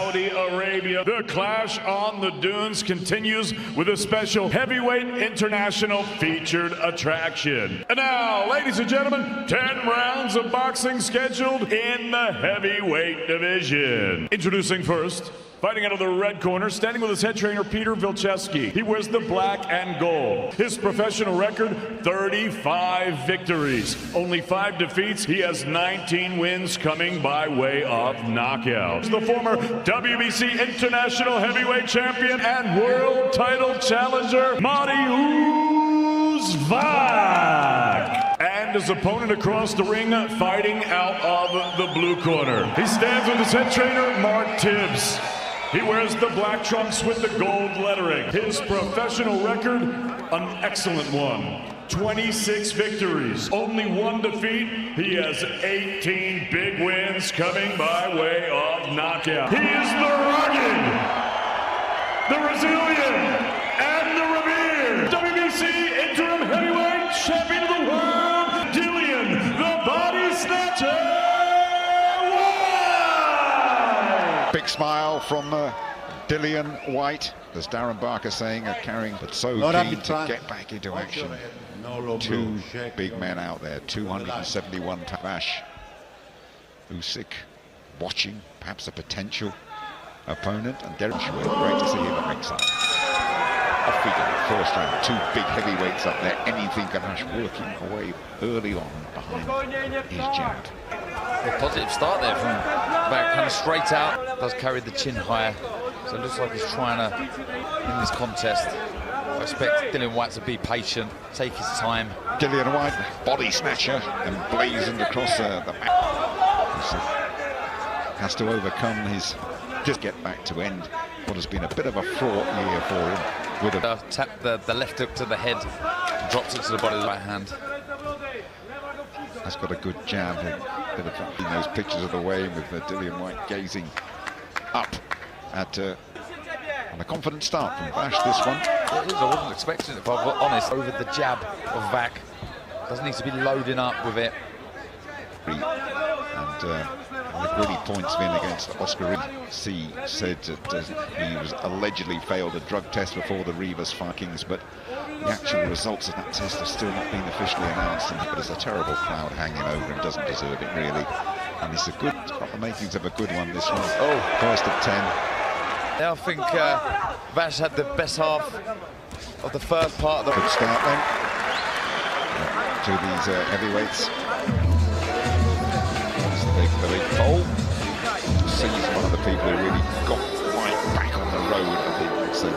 Saudi Arabia. The clash on the dunes continues with a special heavyweight international featured attraction. And now, ladies and gentlemen, 10 rounds of boxing scheduled in the heavyweight division. Introducing first, fighting out of the red corner, standing with his head trainer, Peter Vilcheski. He wears the black and gold. His professional record, 35 victories. Only 5 defeats. He has 19 wins coming by way of knockout. The former WBC International Heavyweight Champion and World Title Challenger, MARIUSZ WACH. And his opponent across the ring, fighting out of the blue corner. He stands with his head trainer, Mark Tibbs. He wears the black trunks with the gold lettering. His professional record, an excellent one. 26 victories, only 1 defeat. He has 18 big wins coming by way of knockout. He is the rugged, the resilient, and the revered WBC Interim Heavyweight Champion of the World, Dillian the Body Snatcher. Big smile from Dillian White, as Darren Barker saying, carrying, but so keen to get back into action. 2 big men out there, 271 Vash. Usyk watching, perhaps a potential opponent, and Derek Schwer, great to see him at ringside. Off we go, first round, 2 big heavyweights up there. Anything Vash working away early on behind his jab. A positive start there from back, kind of straight out. Does carry the chin higher, so it looks like he's trying to, in this contest, I expect Dillian White to be patient, take his time. Dillian White, body snatcher, and blazing across the back. Has to overcome his, just get back to end what has been a bit of a fraught year for him. With a tap the left hook to the head, drops it to the body of the right hand. Has got a good jab. Bit of those pictures of the way with Dillian White gazing up at on a confident start from Vash this one. It is, I wasn't expecting it, if I'm honest. Over the jab of Vac. Doesn't need to be loading up with it. And really points in against Oscar C said that he was allegedly failed a drug test before the Rivas Vikings, but the actual results of that test have still not been officially announced. But it's a terrible cloud hanging over him, doesn't deserve it really. And it's got the makings of a good one, this one. Oh, first of 10. I think Vash had the best half of the first part of the... Good start then to these heavyweights. The big pole. Sees one of the people who really got White back on the road, I think. So,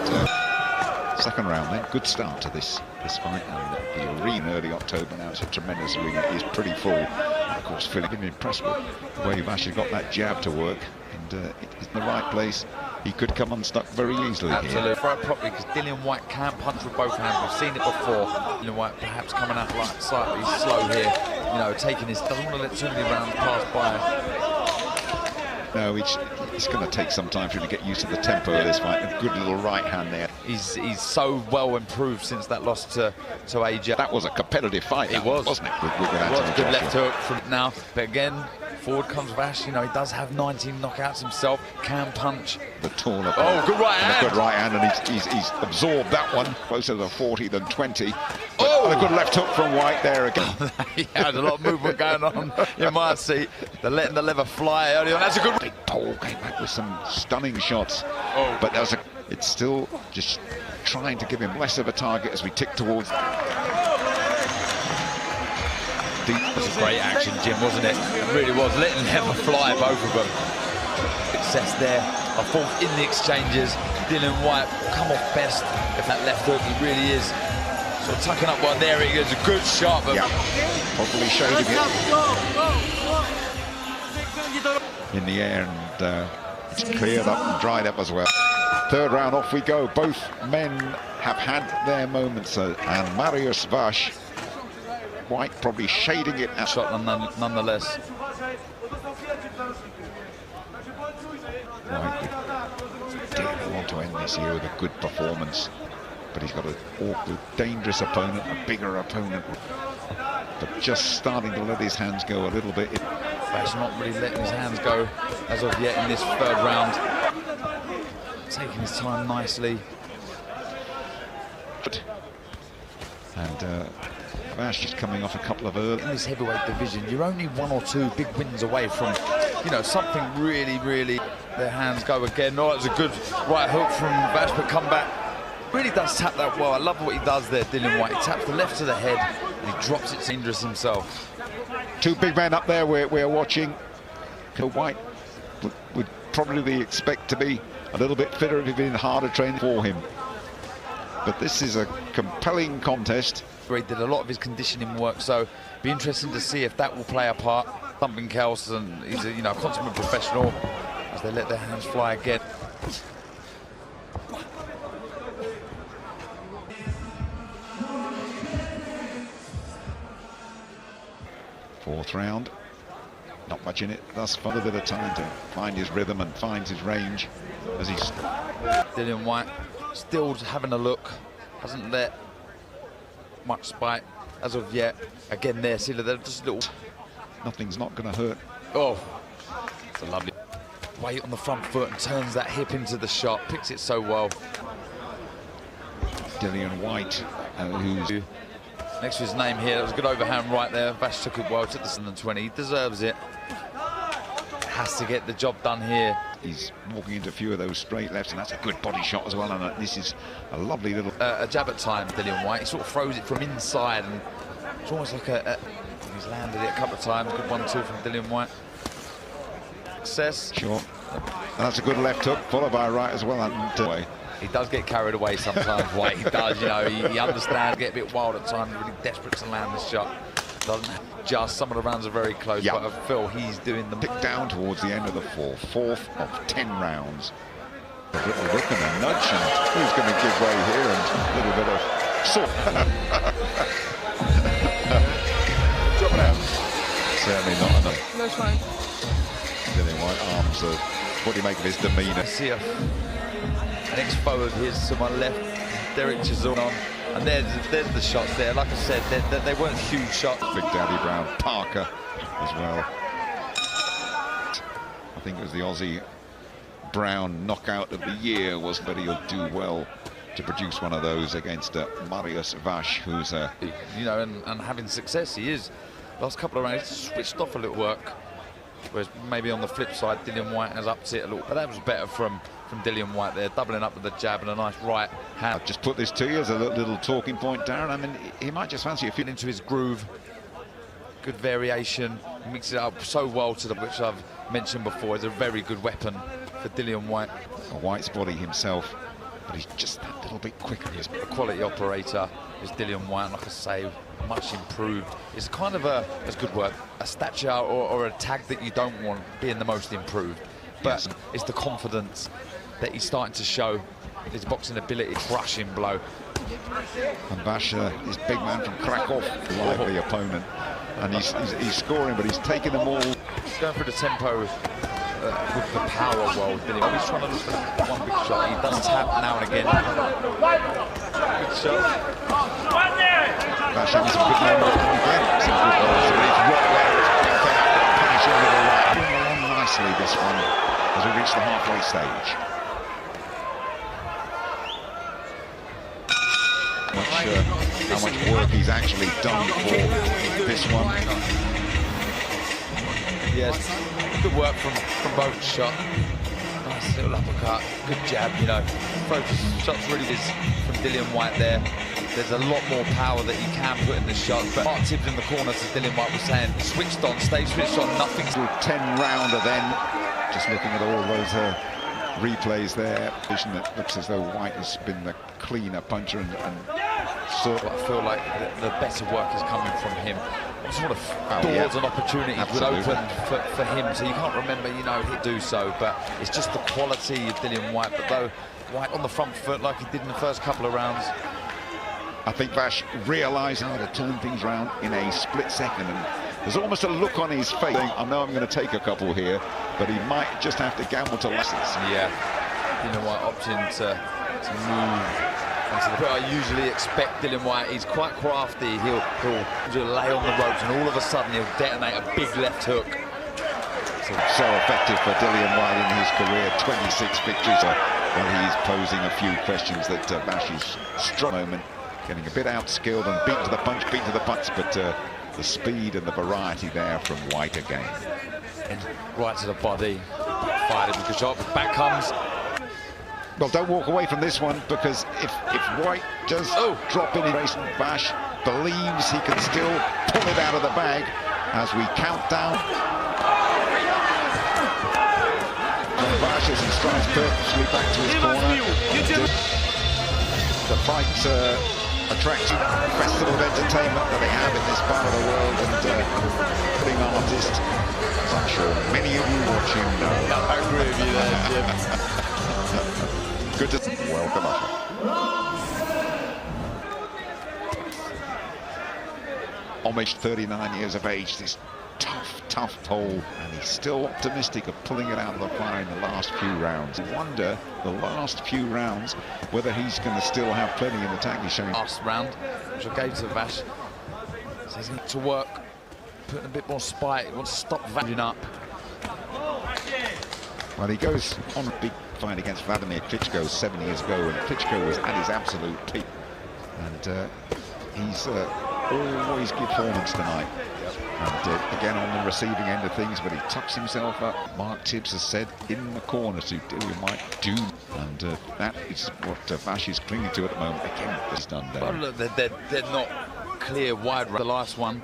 second round then, good start to this fight. And the arena early October now, it's a tremendous arena. It is pretty full. Of course, Philip, been impressed with the way Vash has got that jab to work. And it's in the right place. He could come unstuck very easily. Absolutely. Here. Throw it properly, because Dillian White can punch with both hands. We've seen it before. Dillian White perhaps coming out like slightly slow here. You know, taking his, doesn't want to let too many rounds pass by. No, it's going to take some time for him to get used to the tempo of this fight. A good little right hand there. He's so well improved since that loss to AJ. That was a competitive fight. It was, wasn't it? With it was a good left hook from now. But again, forward comes Vash. You know, he does have 19 knockouts himself. Can punch. The taller. Oh, good right hand. A good right hand, and he's absorbed that one closer to 40 than 20. And a good left hook from White there again. He had a lot of movement going on in my seat. They're letting the lever fly early on. That's a good big pole, came back with some stunning shots. Oh. But it's still just trying to give him less of a target as we tick towards. Deep. It was a great action, Jim, wasn't it? It really was. Letting the lever fly, both of them. Success there. I thought in the exchanges, Dillian White come off best. If that left hook, he really is. So tucking up one there, he gets a good shot. But yeah, probably showed him it in the air, and it's cleared up and dried up as well. Third round, off we go. Both men have had their moments, and MARIUSZ WACH, White probably shading it. Shot nonetheless. White didn't want to end this year with a good performance. But he's got an awkward, dangerous opponent, a bigger opponent. But just starting to let his hands go a little bit. Vash not really letting his hands go as of yet in this third round. taking his time nicely. And Vash is coming off a couple of early. In this heavyweight division, you're only 1 or 2 big wins away from, you know, something really, really. Their hands go again. Oh, it's a good right hook from Vash, but come back. Really does tap that well. I love what he does there, Dillian Whyte. He taps the left to the head, and he drops it dangerous himself. 2 big men up there we're watching. Whyte would probably expect to be a little bit fitter if he'd been harder trained for him. But this is a compelling contest. He did a lot of his conditioning work, so be interesting to see if that will play a part. Something else, and he's a, you know, consummate professional as they let their hands fly again. Fourth round, not much in it thus far. A bit of time to find his rhythm and find his range as he's. Dillian Whyte still having a look, hasn't let much spite as of yet. Again there, see, they're just little. Nothing's not going to hurt. Oh, it's a lovely weight on the front foot and turns that hip into the shot, picks it so well. Dillian Whyte, who's next to his name here, that was a good overhand right there. Vash took it well, took this in the 20, he deserves it. Has to get the job done here. He's walking into a few of those straight lefts, and that's a good body shot as well, and this is a lovely little... a jab at time, Dillian Whyte. He sort of throws it from inside, and it's almost like he's landed it a couple of times. Good 1-2 from Dillian Whyte. Success. Sure. And that's a good left hook, followed by a right as well. And he does get carried away sometimes, Whyte. He does, you know, he understands, get a bit wild at times, really desperate to land the shot. Doesn't just, some of the rounds are very close, but I feel he's doing the... Tick down towards the end of the fourth of 10 rounds. A little look and a nudge, and who's going to give way here, and a little bit of sort. Drop it out. Certainly not enough. No, it's fine. Dillian Whyte arms, what do you make of his demeanour? I see an ex-foe of his to my left, Derek Chisholm on. And there's the shots there. Like I said, they weren't huge shots. Big Daddy Brown, Parker as well. I think it was the Aussie Brown knockout of the year, wasn't it? He'll do well to produce one of those against MARIUSZ WACH, who's you know, and having success. He is. Last couple of rounds, switched off a little work. Whereas maybe on the flip side, Dillian Whyte has upped it a little. But that was better from Dillian Whyte there, doubling up with the jab and a nice right hand. I've just put this to you as a little talking point, Darren. I mean, he might just fancy a few into his groove. Good variation, mixes it up so well to the, which I've mentioned before, is a very good weapon for Dillian Whyte. Whyte's body himself, but he's just that little bit quicker. He's a quality operator, is Dillian Whyte, like I say, much improved. It's kind of that's good work, a stature or a tag that you don't want being the most improved. But yes, it's the confidence that he's starting to show, his boxing ability, crushing blow. And Vash, his big man from Krakow, lively opponent. And he's scoring, but he's taking them all. He's going through the tempo with the power well. He's trying to look for one big shot. He does tap now and again. Good shot. Vash having some good moments again. Some good balls, but it's right there. It's punish over the right. Doing along nicely, this one, as we reach the halfway stage. How much work he's actually done for this one. Yes, good work from both shots. Nice little uppercut, good jab, you know. Approach shots really is from Dillian Whyte there. There's a lot more power that he can put in the shot, but Mark Tibbs in the corner, as Dillian Whyte was saying, switched on, stay switched on, nothing. 10-rounder then, just looking at all those replays there. It looks as though Whyte has been the cleaner puncher and so I feel like the better work is coming from him. Sort of doors and opportunities would open for him, so you can't remember, you know, he'd do so, but it's just the quality of Dillian Whyte. But though Whyte on the front foot like he did in the first couple of rounds. I think Vash realised how to turn things around in a split second, and there's almost a look on his face saying, I know I'm going to take a couple here, but he might just have to gamble to lessons. Yeah, Dillian Whyte opting to move. I usually expect Dillian Whyte, he's quite crafty, he'll lay on the ropes and all of a sudden he'll detonate a big left hook. So effective for Dillian Whyte in his career, 26 victories, Well, he's posing a few questions that Vash is strong moment, getting a bit outskilled and beat to the punch, but the speed and the variety there from White again. And right to the body, fired with a good shot, back comes. Well, don't walk away from this one, because if White does drop in race, Vash believes he can still pull it out of the bag as we count down. Vash as he strides purposely back to his corner. The fight attracts festival of entertainment that they have in this part of the world, and putting artists, as I'm sure many of you watching know. I agree with you there, Jim. Good to welcome up. Homage, 39 years of age, this tough pole, and he's still optimistic of pulling it out of the fire in the last few rounds. I wonder, the last few rounds, whether he's going to still have plenty in the tank. He's showing. Last round, which I gave to Vash. So he's going to work, putting a bit more spite. He wants to stop Vash up. Well, he goes on a big fight against Vladimir Klitschko 7 years ago, and Klitschko was at his absolute peak. And he's always good performance tonight. And again on the receiving end of things, but he tucks himself up. Mark Tibbs has said in the corner to Dillian White, do. And that is what Vash is clinging to at the moment. Again, it's done there. Well, look, they're not clear wide. The last one.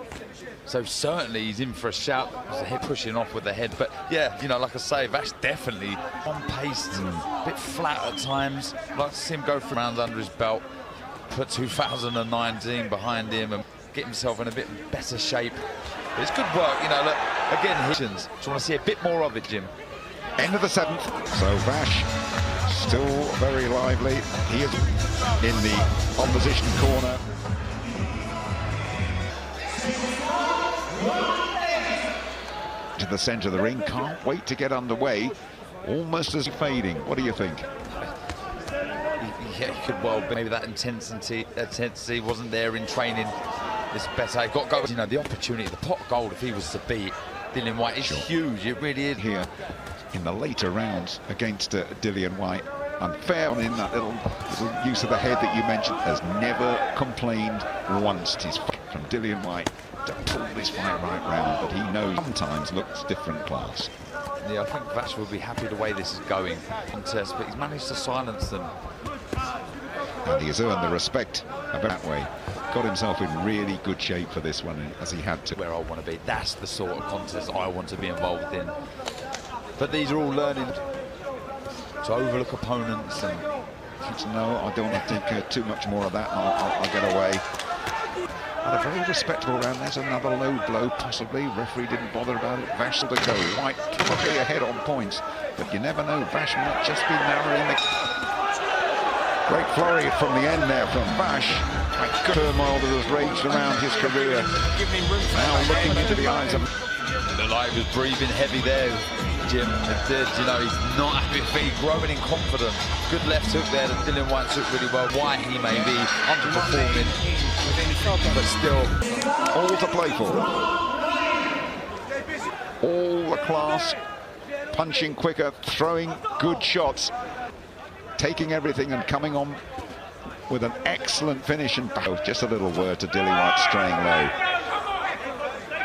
So certainly he's in for a shout. There's a head pushing off with the head. But yeah, you know, like I say, Vash definitely on pace, a bit flat at times. Like to see him go for rounds under his belt, put 2019 behind him and get himself in a bit better shape. But it's good work, you know, look, again, Hitchens. Just want to see a bit more of it, Jim. End of the 7th. So Vash still very lively. He is in the opposition corner. To the centre of the ring, can't wait to get underway, almost as fading. What do you think? Yeah, he could well, but maybe that intensity wasn't there in training. It's better. He got gold. You know, the opportunity, the pot of gold, if he was to beat Dillian White, is huge. It really is. Here in the later rounds against Dillian White, unfair on in that little use of the head that you mentioned, has never complained once. His fight from Dillian White to pull this fight right round, but he knows sometimes looks different class. Yeah, I think Vash will be happy the way this is going. Contest, but he's managed to silence them. And he has earned the respect of that way. Got himself in really good shape for this one, as he had to. Where I want to be. That's the sort of contest I want to be involved in. But these are all learning to overlook opponents. And no, I don't want to think too much more of that. I'll get away. And a very respectable round. There's another low blow, possibly. Referee didn't bother about it. Vash to go. White probably ahead on points, but you never know. Vash might just be narrowing the. Great flurry from the end there from Vash. Quite good turmoil that has raged around his career. Now looking into the eyes of. The light was breathing heavy there, Jim. It did, you know, he's not happy with feet, growing in confidence. Good left hook there that Dillian White took really well. Why he may be underperforming, but still. All to play for. All the class, punching quicker, throwing good shots, taking everything and coming on with an excellent finish. And just a little word to Dillian White straying low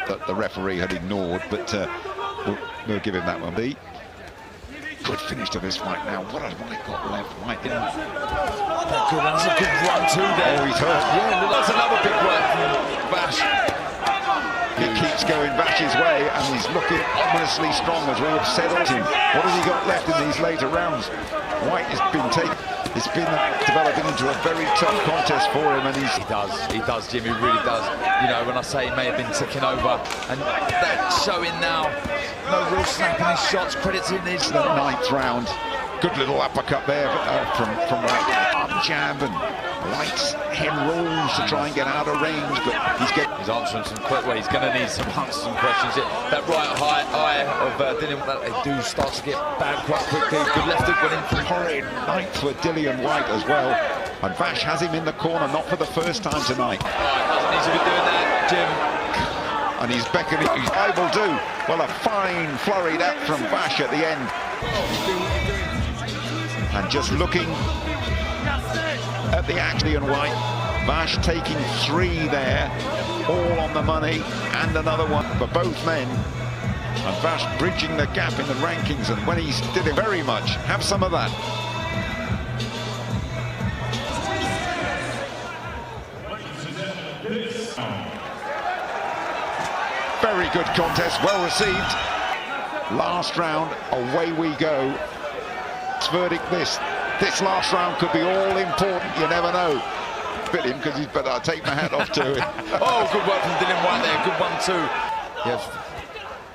that the referee had ignored, but we'll give him that one. The good finish to this fight now. What has White got left? White didn't. That's a good run too there. Oh, he's hurt. Yeah, that's another big run from Vash. He keeps going Vash's way, and he's looking ominously strong, as we have said of him. What has he got left in these later rounds? White has been taken. It's been developing into a very tough contest for him, and he does, Jim, he really does. You know, when I say he may have been ticking over, and that's showing now. No real snapping his shots. Credit to him. It's the 9th round. Good little uppercut there from White. Arm jab, and White's head rolls to try and get out of range, but he's answering some quick ways. He's going to need some answers, some questions. That right eye of Dillian, they do start to get bad quite quickly. Good left hook went in for horrid 9th for Dillian White as well. And Vash has him in the corner, not for the first time tonight. Doesn't need to be doing that, Jim. And he's beckoning. I will do. Well, a fine flurry that from Vash at the end. And just looking at the DILLIAN White, Vash taking 3 there, all on the money, and another one for both men. And Vash bridging the gap in the rankings, and when he's did it very much, have some of that. Very good contest, well received. Last round, away we go. It's verdict this last round could be all important, you never know. Bit him because he's better. I'll take my hat off to him. Oh, good work from DILLIAN White there, good one too. Yes.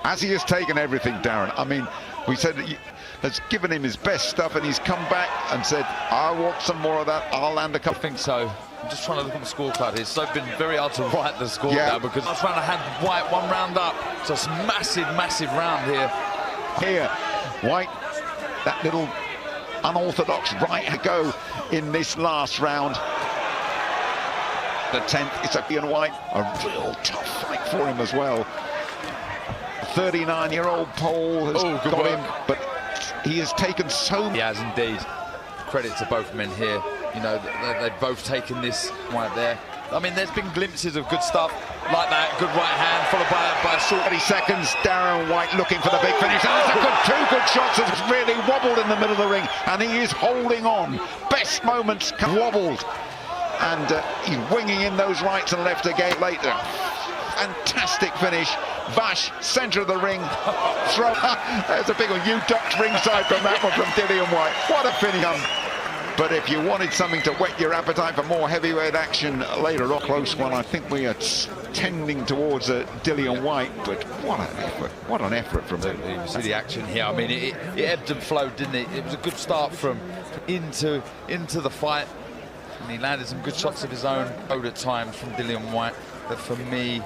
As he has taken everything, Darren, I mean, we said that has given him his best stuff, and he's come back and said, I want some more of that, I'll land a couple. I think so. I'm just trying to look at the scorecard. It's been very hard to write the score now because last round I had White 1 round up. So it's a massive, massive round here. Here, White, that little unorthodox right go in this last round. The 10th, it's DILLIAN White, a real tough fight for him as well. 39-year-old Pole has got him, but he has taken so much. He has indeed. Credit to both men here. You know, they've both taken this right there. I mean, there's been glimpses of good stuff like that. Good right hand, followed by a short. 30 seconds, DILLIAN White looking for the big finish. And there's two good shots. It's really wobbled in the middle of the ring, and he is holding on. Best moments wobbled. And he's winging in those rights and left again later. Fantastic finish. Vash, centre of the ring. Throw. There's a big one. You ducked ringside from that one from DILLIAN White. What a finish. But if you wanted something to whet your appetite for more heavyweight action later on, close one, I think we are tending towards DILLIAN White. But what an effort. What an effort from him. You see the action here. I mean, it ebbed and flowed, didn't it? It was a good start from into the fight. And he landed some good shots of his own at times from DILLIAN White. But for me,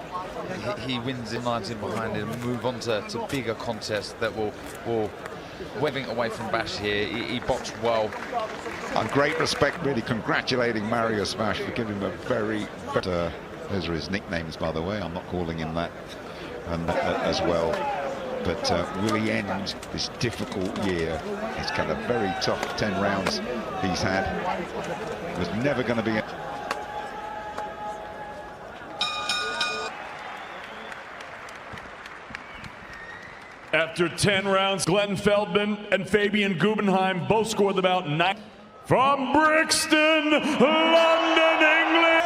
he wins in, lines in behind him, and move on to bigger contests that will webbing away from Vash here. He boxed well. And great respect, really congratulating MARIUSZ WACH for giving him a very better. Those are his nicknames, by the way. I'm not calling him that as well. But will he end this difficult year? He's got a very tough 10 rounds he's had. There's never going to be After 10 rounds, Glenn Feldman and Fabian Guggenheim both scored about 9. From Brixton, London, England,